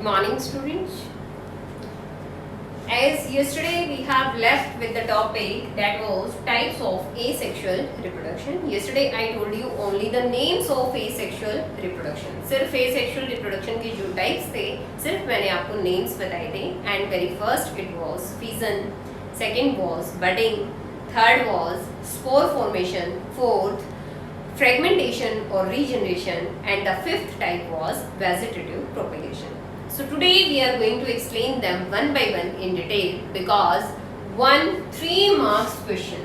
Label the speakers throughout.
Speaker 1: morning, students. As yesterday we have left with the topic that was types of asexual reproduction. Yesterday I told you only the names of asexual reproduction. सिर्फ asexual reproduction के जो types थे सिर्फ मैंने आपको names बताए थे. And very first it was fission, second was budding, third was spore formation, fourth fragmentation or regeneration, and the fifth type was vegetative propagation. So today we are going to explain them one by one in detail because 3 marks question.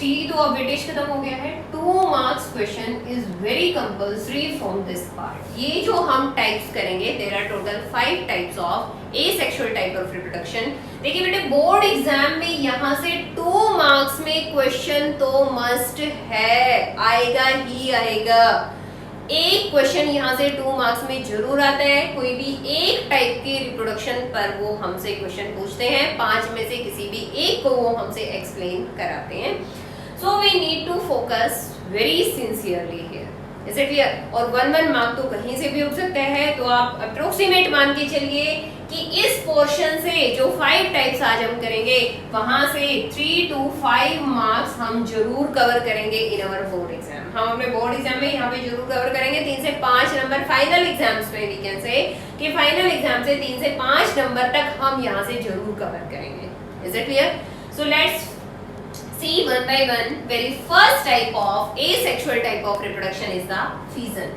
Speaker 1: 3 तो अब weightage खत्म हो गया है. 2 marks question is very compulsory from this part. ये जो हम types करेंगे, there are total 5 types of asexual type of reproduction. देखिए बेटे बोर्ड एग्जाम में यहाँ से 2 marks में question तो must है, आएगा ही आएगा. एक क्वेश्चन यहाँ से 2 मार्क्स में जरूर आता है. कोई भी एक टाइप के रिप्रोडक्शन पर वो हमसे क्वेश्चन पूछते हैं. 5 में से किसी भी एक को वो हमसे एक्सप्लेन कराते हैं. So we need to focus very sincerely here. Is it clear? और 1 मार्क तो कहीं से भी उठ सकता है. तो आप अप्रोक्सीमेट मान के चलिए कि इस पोर्शन से जो 5 टाइप्स आज हम करेंगे वहां से 3 to 5 मार्क्स हम जरूर कवर करेंगे इन अवर बोर्ड एग्जाम. हम अपने बोर्ड एग्जाम में यहाँ पे जरूर कवर करेंगे. 3 से 5 नंबर फाइनल एग्जाम्स में वी कैन से कि फाइनल एग्जाम से 3 से 5 नंबर तक हम यहाँ से जरूर कवर करेंगे. Is it clear? So let's see one by one. Very first type of asexual type of reproduction is the fission.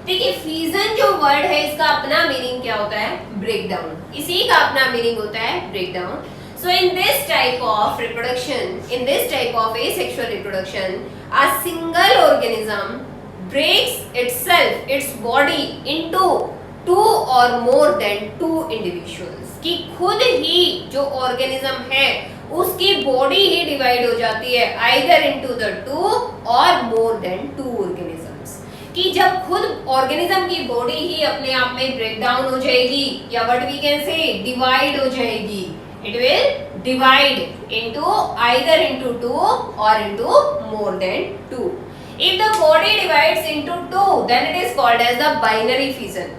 Speaker 1: देखिए fission जो वर्ड है इसका अपना मीनिंग क्या होता है? ब्रेकडाउन. इसी का अपना मीनिंग होता है breakdown. So in this type of reproduction, in this type of asexual reproduction, a single organism breaks itself, its body into 2 or more than 2 individuals. कि खुद ही जो ऑर्गेनिज्म है उसकी बॉडी ही डिवाइड हो जाती है आइदर इनटू द 2 और मोर than 2 organisms. कि जब खुद ऑर्गेनिज्म की बॉडी ही अपने आप में ब्रेक डाउन हो जाएगी या what we can say divide हो जाएगी. It will divide into either into 2 और into more than 2. If the body divides into 2, then it is called as the binary fission.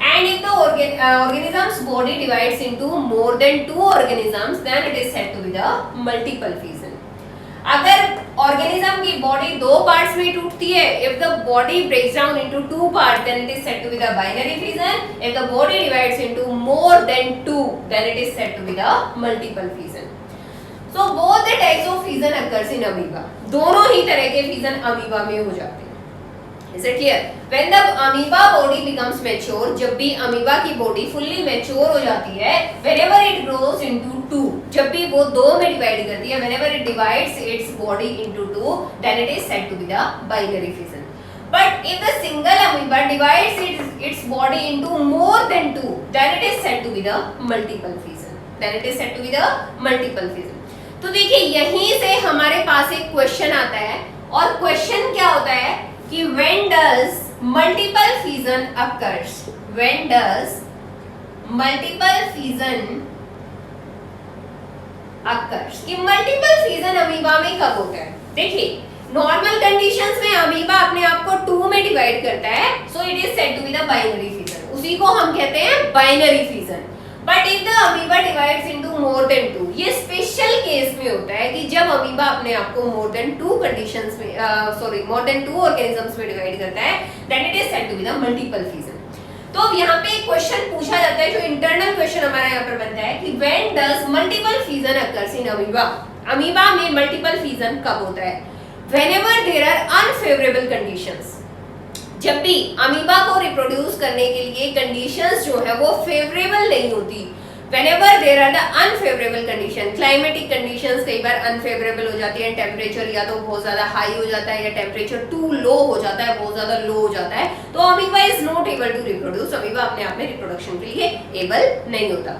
Speaker 1: And if the organism's body divides into more than 2 organisms, then it is said to be the multiple fission. अगर organism की body 2 parts में टूटती है, if the body breaks down into 2 parts, then it is said to be the binary fission. If the body divides into more than 2, then it is said to be the multiple fission. So both the types of fission occurs in amoeba. दोनों ही तरह के fission amoeba में हो जाते हैं. Is it clear? When the amoeba body becomes mature, जब भी amoeba की body fully mature हो जाती है, whenever it grows into 2, जब भी वो 2 में divide करती है, whenever it divides its body into 2, then it is said to be the binary fission. But if the single amoeba divides its body into more than 2, then it is said to be the multiple fission. Then it is said to be the multiple fission. तो देखिए यहीं से हमारे पास एक question आता है और question क्या होता है कि when does multiple fission occurs? When does multiple fission occurs? कि multiple fission अमीबा में कब होता है? देखिए नॉर्मल कंडीशंस में अमीबा अपने आप को 2 में डिवाइड करता है, so it is said to be the binary fission. उसी को हम कहते हैं binary fission. But if the amoeba divides into more than 2, ये स्पेशल केस में होता है कि जब अमीबा अपने आप को more than 2 कंडीशंस में more than 2 ऑर्गेनिजम्स में डिवाइड करता है, then it is said to be the multiple fission. तो अब यहाँ पे एक क्वेश्चन पूछा जाता है जो इंटरनल क्वेश्चन हमारा यहाँ पर बनता है कि when does multiple fission occurs in amoeba? Amoeba में multiple fission कब होता है? Whenever there are unfavorable conditions. जब भी अमीबा को रिप्रोड्यूस करने के लिए कंडीशंस जो है वो फेवरेबल नहीं होती. Whenever there are the unfavorable condition, climatic conditions कई बार unfavorable हो जाती है. टेम्परेचर या तो बहुत ज्यादा हाई हो जाता है या टेम्परेचर टू लो हो जाता है, बहुत ज्यादा लो हो जाता है, तो amoeba is not able to reproduce. Amoeba अपने आप में रिप्रोडक्शन के लिए एबल नहीं होता.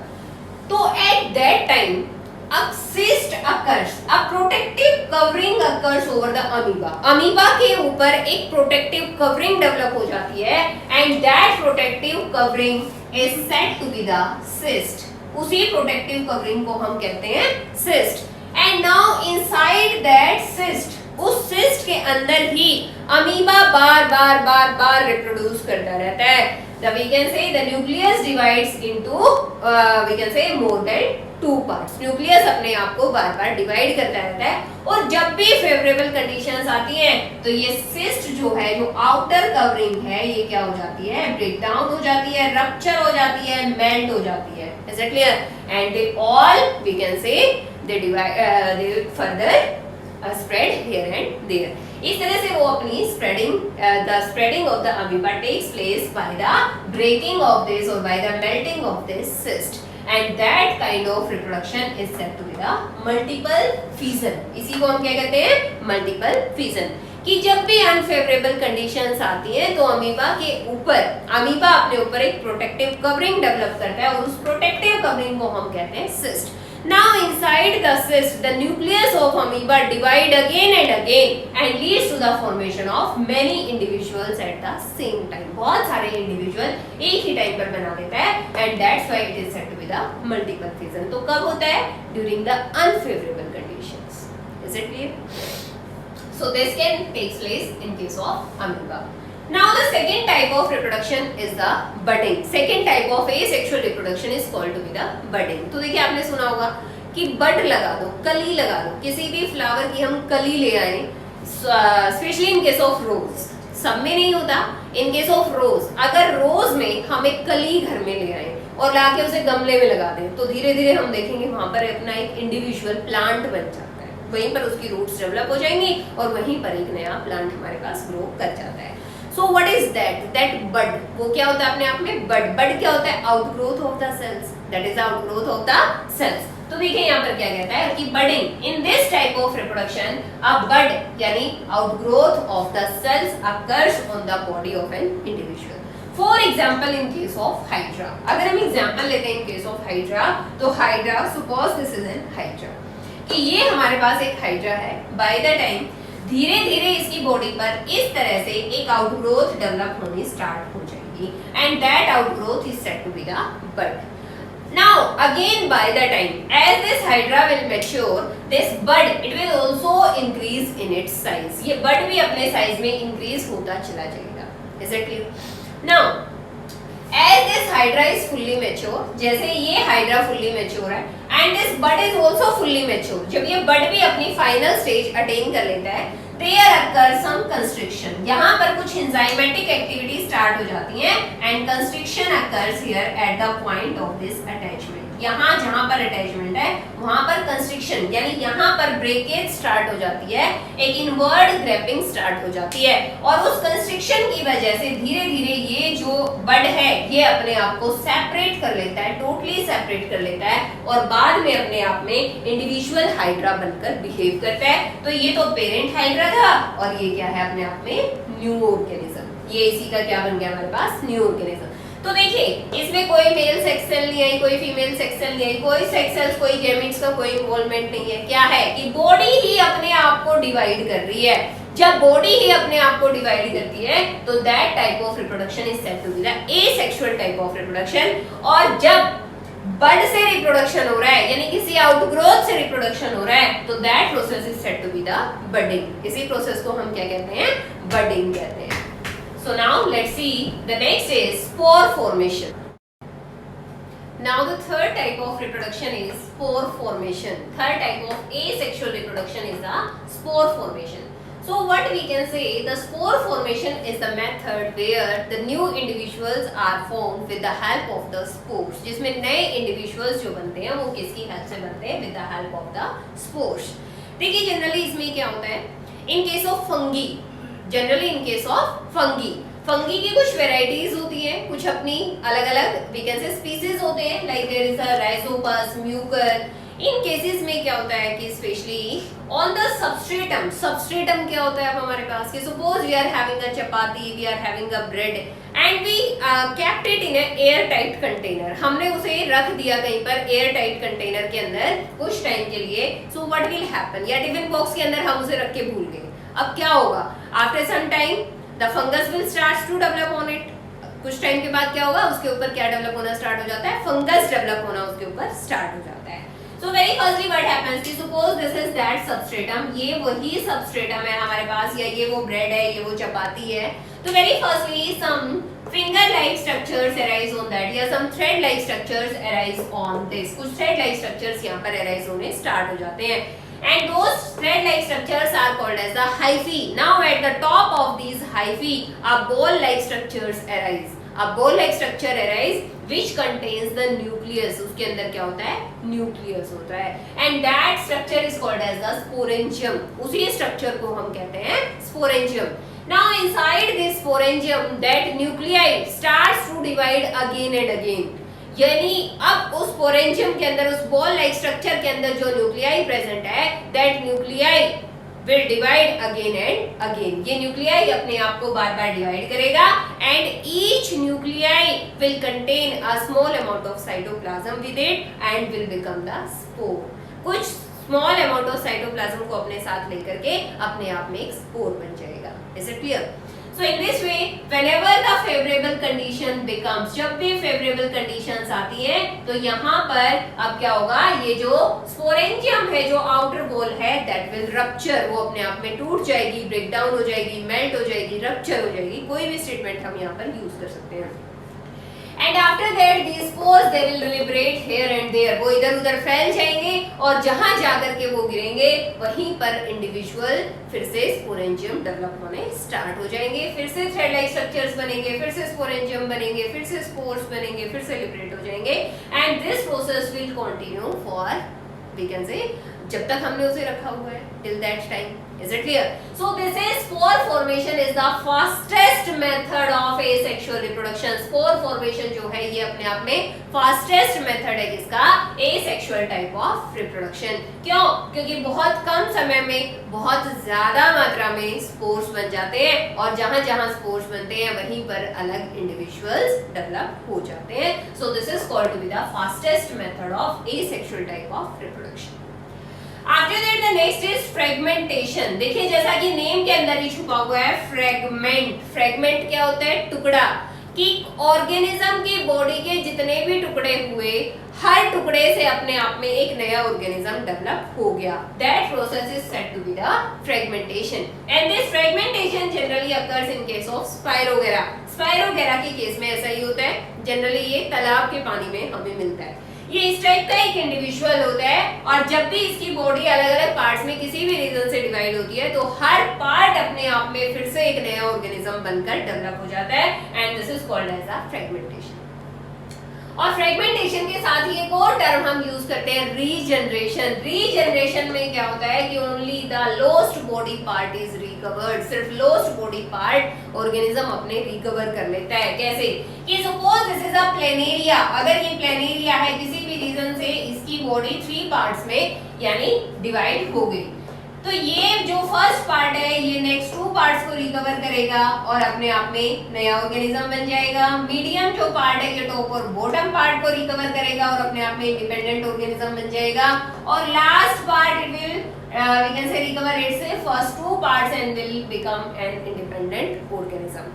Speaker 1: तो at that time a cyst occurs, a protective covering occurs over the amoeba. Amoeba के ऊपर एक protective covering डेवलप हो जाती है and that protective covering is said to be the cyst. उसी protective covering को हम कहते हैं cyst. And now inside that cyst उस सिस्ट के अंदर ही अमीबा बार बार बार बार रिप्रोड्यूस करता रहता है। We can say the nucleus divides into we can say more than 2 parts. Nucleus अपने आप को बार बार डिवाइड करता रहता है, और जब भी फेवरेबल कंडीशंस आती हैं तो ये सिस्ट जो है, जो आउटर कवरिंग है, ये क्या हो जाती है, ब्रेक डाउन हो जाती है, रप्चर हो जाती है, मेल्ट हो जाती है। Is it clear? And they all we can say they divide they further spread here and there. इस तरह से वो अपनी spreading of the amoeba takes place by the breaking of this और by the melting of this cyst, and that kind of reproduction is said to be the multiple fission। इसी को हम क्या कहते हैं, multiple fission। कि जब भी अनफेवरेबल कंडीशंस आती हैं तो अमीबा अपने ऊपर एक प्रोटेक्टिव कवरिंग डेवलप करता है, और उस प्रोटेक्टिव कवरिंग को हम कहते हैं cyst. Now inside the cyst, the nucleus of amoeba divide again and again and leads to the formation of many individuals at the same time। बहुत सारे इंडिविजुअल एक ही टाइम पर बना लेता है, and that's why it is said to be the multiple fission। तो कब होता है? During the unfavorable conditions। Is it clear? So this can take place in case of amoeba। Now the second type of reproduction is the budding। Second type of asexual reproduction is called to be the budding। तो देखिए आपने सुना होगा कि बड लगा दो, कली लगा दो, किसी भी फ्लावर की हम कली ले आए, स्पेशली इन केस ऑफ रोज, सब में नहीं होता, इन केस ऑफ रोज, अगर रोज में हम एक कली घर में ले आए और लाके उसे गमले में लगा दें तो धीरे धीरे हम देखेंगे वहां पर अपना एक इंडिविजुअल प्लांट बन जाता है, वहीं पर उसकी रूट्स डेवलप हो जाएंगी और वहीं पर एक नया प्लांट हमारे पास ग्रो कर जाता है। So what is that? That bud, वो क्या होता है अपने आप में? बड क्या होता है? Outgrowth of the cells, that is outgrowth of the cells. तो देखिए यहाँ पर क्या कहता है कि budding in this type of reproduction, a bud यानी outgrowth of the cells occurs on the body of an individual. For example in case of hydra, अगर हम एग्जाम्पल लेते हैं इन केस ऑफ हाइड्रा, तो hydra, suppose this is an hydra, कि ये हमारे पास एक हाइड्रा है, बाय द टाइम धीरे धीरे इसकी बॉडी पर इस तरह से एक आउटग्रोथ डेवलप होनी स्टार्ट हो जाएगी, and that outgrowth is said to be the bud. Now again by the time as this hydra will mature, this bud it will also increase in its size. ये bud भी अपने size में increase होता चला जाएगा। Is it clear? Now as this hydra is fully mature, जैसे ये hydra fully mature है and this bud is also fully mature, जब ये बड भी अपनी फाइनल स्टेज अटेन कर लेता है, देयर अकर सम कंस्ट्रिक्शन, यहाँ पर कुछ एंजाइमेटिक एक्टिविटी स्टार्ट हो जाती है, and constriction occurs here at the point of this attachment. यहाँ जहाँ पर अटैचमेंट है वहां पर कंस्ट्रिक्शन यानी यहाँ पर ब्रेकेज स्टार्ट हो जाती है, एक इनवर्ड ग्रैपिंग स्टार्ट हो जाती है, और उस कंस्ट्रिक्शन की वजह से धीरे धीरे ये जो बड है ये अपने आप को सेपरेट कर लेता है, टोटली सेपरेट कर लेता है, और बाद में अपने आप में इंडिविजुअल हाइड्रा बनकर बिहेव करता है। तो ये तो पेरेंट हाइड्रा था, और ये क्या है अपने आप में न्यू ऑर्गेनिज्म, ये इसी का क्या बन गया हमारे पास, न्यू ऑर्गेनिज्म। तो देखिए इसमें कोई मेल सेक्स सेल नहीं आई, कोई फीमेल सेक्स सेल नहीं आई, कोई सेक्स सेल्स, कोई गैमेट्स का कोई इन्वॉल्वमेंट नहीं है। क्या है कि बॉडी ही अपने आप को डिवाइड कर रही है। जब बॉडी ही अपने आप को डिवाइड करती है तो that type of reproduction is said to be the asexual type of reproduction. और जब बड से रिप्रोडक्शन हो रहा है यानी किसी आउटग्रोथ से रिप्रोडक्शन हो रहा है तो that process is said to be the budding. इसी प्रोसेस को हम क्या कहते हैं, बडिंग कहते हैं। So now let's see the next is spore formation. Now the third type of reproduction is spore formation. Third type of asexual reproduction is the spore formation. So what we can say, the spore formation is the method where the new individuals are formed with the help of the spores. जिसमें नए individuals जो बनते हैं वो किसकी help से बनते हैं, with the help of the spores. देखिए जनरली इसमें क्या होता है, in case of fungi, generally in case of fungi की कुछ वेराइटीज होती हैं, कुछ अपनी अलग अलग वी कैन से स्पीसीज होते हैं, like there is a rhizopus, mucor. इन केसेस में क्या होता है कि स्पेशली ऑन द सबस्ट्रेटम क्या होता है अब हमारे पास कि suppose we are having a chapati, we are having a bread and we kept it in air tight container, हमने उसे रख दिया कहीं पर एयर टाइट कंटेनर के अंदर कुछ टाइम के लिए। सो व्हाट विल हैपन, या टिफिन बॉक्स के अंदर हम उसे रख के भूल गए, अब क्या होगा, after some time the fungus will start to develop on it. कुछ टाइम के बाद क्या होगा, उसके ऊपर क्या डेवलप होना स्टार्ट हो जाता है, फंगस डेवलप होना उसके ऊपर स्टार्ट हो जाता है। So very firstly what happens कि suppose this is that substratum, ये वही substratum है हमारे पास, या ये वो bread है, ये वो चपाती है. तो very firstly some finger-like structures arise on that, या some thread-like structures arise on this. कुछ thread-like structures यहाँ पर arise होने start हो जाते हैं. And those thread-like structures are called as the hyphae. Now at the top of these hyphae, a ball-like structures arise. A ball-like structure arise which contains the nucleus. उसके अंदर क्या होता है? Nucleus होता है. And that structure is called as the sporangium. उसी structure को हम कहते हैं sporangium. Now inside this sporangium, that nuclei starts to divide again and again. यानी अब उस स्पोरेंजियम के अंदर, उस बॉल लाइक स्ट्रक्चर के अंदर जो न्यूक्लियाई प्रेजेंट है, that nuclei will divide again and again. ये न्यूक्लियाई अपने आप को बार बार डिवाइड करेगा and each nuclei will contain a small amount of cytoplasm with it and will become the spore. कुछ स्मॉल अमाउंट ऑफ साइटोप्लाज्म को अपने साथ लेकर के अपने आप में एक स्पोर बन जाएगा. Is it clear? So in this way, whenever the favorable condition becomes, जब भी favorable conditions आती है, तो यहाँ पर अब क्या होगा, ये जो sporangium है, जो outer wall है, that will rupture, वो अपने आप में टूट जाएगी, break down हो जाएगी, melt हो जाएगी, rupture हो जाएगी. कोई भी statement हम यहाँ पर use कर सकते हैं. And after that these spores they will proliferate here and there. वो इधर उधर फैल जाएंगे और जहां जाकर के वो गिरेंगे वहीं पर इंडिविजुअल फिर से स्पोरेंजियम डेवलप होने स्टार्ट हो जाएंगे. फिर से थ्रेड लाइक स्ट्रक्चर्स बनेंगे, फिर से स्पोरेंजियम बनेंगे, फिर से स्पोर्स बनेंगे, फिर से लिबरेट हो जाएंगे. And this process will continue for, we can say, जब तक हमने उसे रखा हुआ है, till that time. Is it clear? So this is spore formation is the fastest method of asexual reproduction. Spore formation जो है ये अपने आप में fastest method है किसका? Asexual type of reproduction. क्यों? क्योंकि बहुत कम समय में बहुत ज्यादा मात्रा में spores बन जाते हैं और जहाँ जहाँ spores बनते हैं वहीं पर अलग individuals develop हो जाते हैं. So this is called to be the fastest method of asexual type of reproduction. After that the next is fragmentation. देखिए जैसा कि नेम के अंदर ही छुपा हुआ है फ्रेगमेंट. फ्रेगमेंट क्या होता है? टुकड़ा. कि ऑर्गेनिज्म की बॉडी के जितने भी टुकड़े हुए, हर टुकड़े से अपने आप में एक नया ऑर्गेनिज्म डेवलप हो गया. That process is said to be the fragmentation. And this fragmentation generally occurs in case of spirogyra. Spirogyra के केस में ऐसा ही होता है. जनरली ये तालाब के पानी में हमें मिलता है. ये इस टाइप का एक इंडिविजुअल होता है और जब भी इसकी बॉडी अलग अलग पार्ट्स में किसी भी रीजन से डिवाइड होती है तो हर पार्ट अपने आप में फिर से एक नया ऑर्गेनिज्म बनकर डेवलप हो जाता है. And this is called as a fragmentation. और फ्रेगमेंटेशन के साथ ही एक और टर्म हम यूज करते हैं, रीजनरेशन. रीजनरेशन में क्या होता है कि only the lost body part is recovered. सिर्फ लोस्ट बॉडी पार्ट ऑर्गेनिज्म अपने रिकवर कर लेता है. कैसे? कि suppose this is a planaria. अगर ये प्लेनेरिया है, किसी भी रीजन से इसकी बॉडी 3 पार्ट्स में यानी डिवाइड हो गई, तो ये जो फर्स्ट पार्ट है ये नेक्स्ट 2 पार्ट्स को रिकवर करेगा और अपने आप में नया ऑर्गेनिज्म बन जाएगा. मीडियम जो पार्ट है ये टॉप और बॉटम पार्ट को रिकवर करेगा और अपने आप में इंडिपेंडेंट ऑर्गेनिज्म बन जाएगा. और last part it will we can say recover its first 2 parts and will become an independent organism.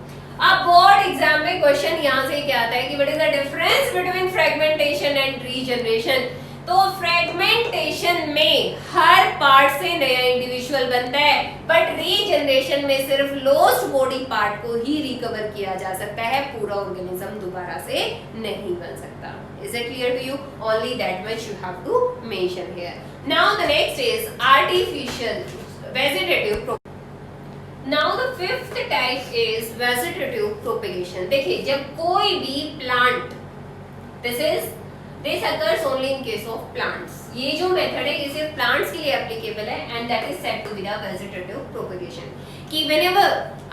Speaker 1: अब बोर्ड एग्जाम में क्वेश्चन यहाँ से क्या आता है कि what is the difference between fragmentation and regeneration? तो फ्रेगमेंटेशन में हर पार्ट से नया इंडिविजुअल बनता है, बट रीजनरेशन में सिर्फ लोस्ट बॉडी पार्ट को ही रिकवर किया जा सकता है, पूरा ऑर्गेनिज्म दोबारा से नहीं बन सकता. Is it clear to you? Only that much you have to mention here. Now the next is artificial vegetative propagation. Now the fifth type is vegetative propagation. देखिए जब कोई भी plant, this occurs only in case of plants. ये जो method है ये सिर्फ plants के लिए एप्लीकेबल है and that is said to be the vegetative propagation. कि whenever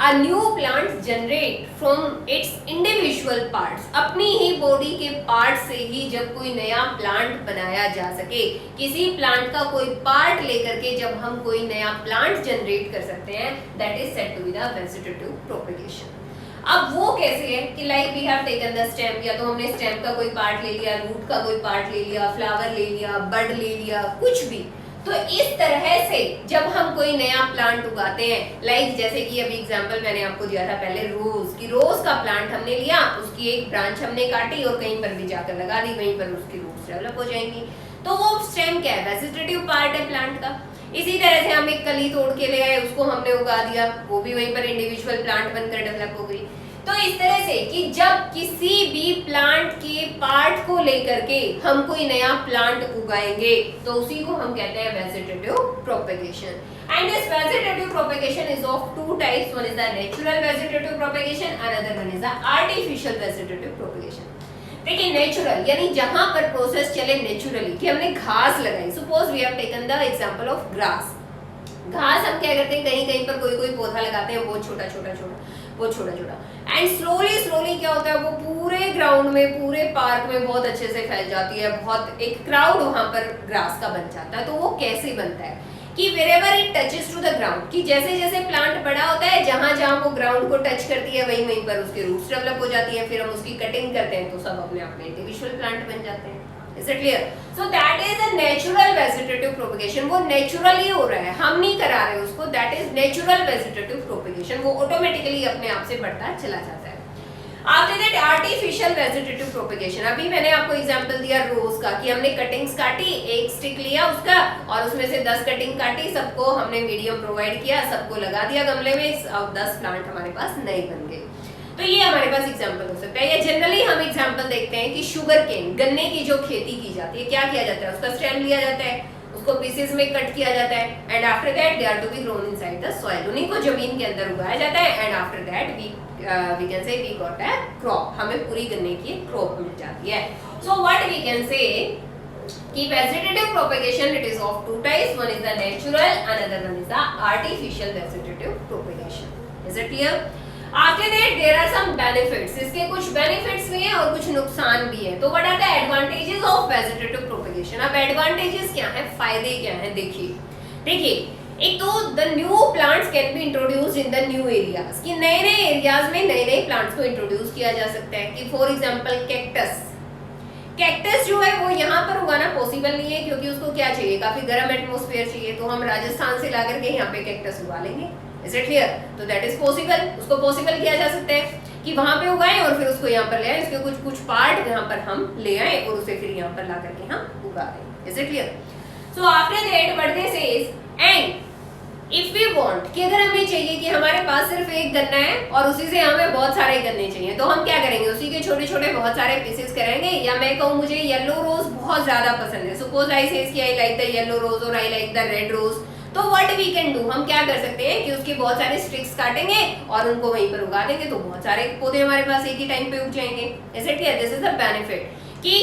Speaker 1: a new plant generate from its individual parts, अपनी ही बॉडी के पार्ट से ही जब कोई नया प्लांट बनाया जा सके, किसी प्लांट का कोई पार्ट लेकर के जब हम कोई नया प्लांट जनरेट कर सकते हैं, that is said to be the vegetative propagation. अब वो कैसे है कि like we have taken the stem, या तो हमने स्टेम का कोई पार्ट ले लिया, रूट का कोई पार्ट ले लिया, फ्लावर ले लिया, बड ले लिया, कुछ भी. तो इस तरह से जब हम कोई नया प्लांट उगाते हैं, लाइक जैसे कि अभी एग्जांपल मैंने आपको दिया था पहले रोज की, रोज का प्लांट हमने लिया, उसकी एक ब्रांच हमने काटी और कहीं पर भी जाकर लगा दी, वहीं पर उसकी रूट्स डेवलप हो जाएंगी. तो वो स्टेम क्या है, वेजिटेटिव पार्ट है प्लांट का। इसी तरह से हम एक कली तोड़ के ले आए, उसको हमने उगा दिया, वो भी वहीं पर इंडिविजुअल प्लांट बनकर डेवलप हो गई। तो इस तरह से कि जब किसी भी प्लांट के पार्ट को लेकर के हम कोई नया प्लांट उगाएंगे तो उसी को हम कहते हैं vegetative propagation. And this vegetative propagation is of two types, one is the natural vegetative propagation, another one is the artificial vegetative propagation. देखिए नेचुरल यानी जहां पर प्रोसेस चले नेचुरली, कि हमने घास लगाई, suppose we have taken the example of grass. घास हम क्या करते हैं, कहीं कहीं पर कोई कोई पौधा लगाते हैं बहुत छोटा छोटा एंड स्लोली क्या होता है, वो पूरे ग्राउंड में, पूरे पार्क में बहुत अच्छे से फैल जाती है, बहुत एक क्राउड वहां पर ग्रास का बन जाता है। तो वो कैसे बनता है कि wherever it touches to the ground, कि जैसे जैसे प्लांट बड़ा होता है, जहां जहां वो ग्राउंड को टच करती है वहीं वहीं पर उसके रूट्स डेवलप हो जाती हैं, फिर हम उसकी कटिंग करते हैं तो सब अपने आप में इंडिविजुअल प्लांट बन जाते हैं। Is it clear? So that is a natural vegetative propagation. वो नेचुरली हो रहा है, हम नहीं करा रहे उसको, that is natural vegetative propagation. वो ऑटोमेटिकली अपने आप से बढ़ता चला जाता है। After that artificial vegetative propagation, अभी मैंने आपको एग्जांपल दिया रोज का कि हमने कटिंग्स काटी, एक स्टिक लिया उसका और उसमें से 10 कटिंग काटी, सबको हमने मीडियम प्रोवाइड किया, सबको लगा दिया गमले में और 10 प्लांट हमारे पास नए बन गए। तो ये हमारे पास एग्जांपल हो सकता है। या जनरली हम एग्जांपल देखते हैं कि शुगर केन, गन्ने की जो खेती की जाती है, क्या किया जाता है, उसका स्टेम लिया जाता है, उसको पीसेस में कट किया जाता है and after that they are to be grown inside the soil, उन्हीं को जमीन के अंदर उगाया जाता है and after that we can say we got a crop, हमें पूरी गन्ने की क्रॉप मिल जाती है। सो व्हाट वी कैन से कि vegetative propagation it is of two types, one is the natural, another one is the artificial vegetative propagation. Is it clear? After that there are some benefits, इसके कुछ benefits भी हैं और कुछ नुकसान भी हैं। तो what are the advantages of vegetative propagation? अब advantages क्या हैं, फायदे क्या हैं, देखिए एक तो the new plants can be introduced in the new areas, कि नए नए एरियाज में नए नए प्लांट्स को इंट्रोड्यूस किया जा सकता है। कि फॉर एग्जाम्पल कैक्टस जो है वो यहाँ पर उगाना पॉसिबल नहीं है, क्योंकि उसको क्या चाहिए, काफी गर्म एटमोस्फेयर चाहिए, तो हम राजस्थान से ला करके यहाँ पे कैक्टस उगा लेंगे। Is it clear? तो that is possible, उसको पॉसिबल किया जा सकता है कि वहां पे उगाएं और फिर उसको यहाँ पर ले आए, इसके कुछ पार्ट यहाँ पर हम ले आए और उसे फिर यहाँ पर ला करके हम उगा दें। Is it clear? So after that what they say is, and if we want, कि अगर हमें चाहिए कि हमारे पास सिर्फ एक गन्ना है और उसी से हमें बहुत सारे गन्ने चाहिए, तो हम क्या करेंगे, उसी के छोटे छोटे बहुत सारे पीसेस करेंगे। या मैं कहूँ मुझे येलो रोज बहुत ज्यादा पसंद है, सपोज आई सेज कि I like the yellow rose और I like the red rose, तो व्हाट वी कैन डू, हम क्या कर सकते हैं कि उसके बहुत सारे स्टिक्स काटेंगे और उनको वहीं पर उगा देंगे, तो बहुत सारे पौधे हमारे पास एक ही टाइम पे उग जाएंगे। ऐसे क्या, दिस इज द बेनिफिट कि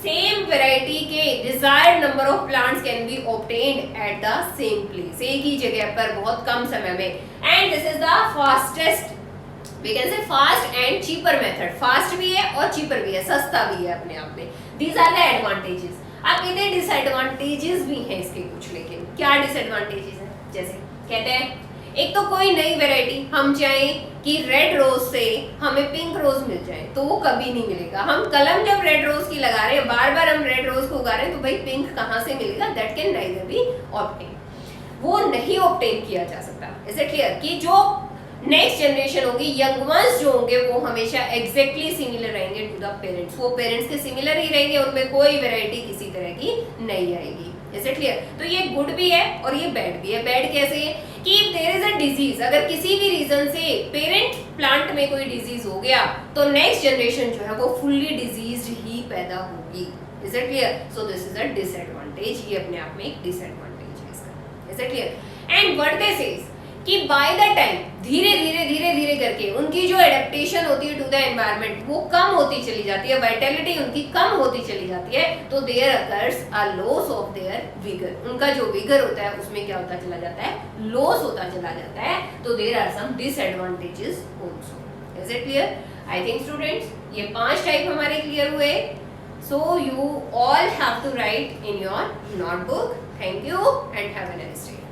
Speaker 1: सेम वैरायटी के desired number of plants can be obtained at the same place, एक ही जगह पर बहुत कम समय में। And this is the fastest, we can say fast and cheaper method, fast भी है और चीपर भी है, सस्ता भी है अपने आप में। These are the advantages. अब इतने डिसएडवांटेजेस भी हैं इसके कुछ, लेकिन क्या डिसएडवांटेजेस हैं, जैसे कहते हैं एक तो कोई नई वैरायटी, हम चाहें कि रेड रोज से हमें पिंक रोज मिल जाए तो वो कभी नहीं मिलेगा। हम कलम जब रेड रोज की लगा रहे हैं, बार बार हम रेड रोज को उगा रहे हैं, तो भाई पिंक कहाँ से मिलेगा, that can neither be obtain, वो नहीं ऑब्टेन किया जा सकता। Is it clear? कि जो नेक्स्ट जनरेशन होगी, यंग वंस जो होंगे, वो हमेशा एग्जैक्टली सिमिलर रहेंगे टू द पेरेंट्स, वो पेरेंट्स के सिमिलर ही रहेंगे, उनमें कोई वैरायटी किसी तरह की नहीं आएगी। Is it clear? तो ये गुड भी है और ये बैड भी है। बैड कैसे है कि देयर इज अ डिजीज, अगर किसी भी रीजन से पेरेंट प्लांट में कोई डिजीज हो गया तो नेक्स्ट जनरेशन जो है वो फुल्ली डिजीज्ड ही पैदा होगी। Is it clear? So this is a disadvantage, ये अपने आप में एक डिसएडवांटेज है इसका। Is it clear? And what they says कि बाय द टाइम धीरे धीरे करके उनकी जो एडेप्टेशन होती है टू द एनवायरनमेंट वो कम होती चली जाती है, वाइटैलिटी उनकी कम होती चली जाती है, तो there occurs a loss of their vigour, उनका जो विगर होता है उसमें क्या होता चला जाता है, लॉस होता चला जाता है। तो there are some disadvantages also. Is it clear? I think students ये 5 टाइप हमारे क्लियर हुए। So you all have to write in your notebook. Thank you and have a nice day.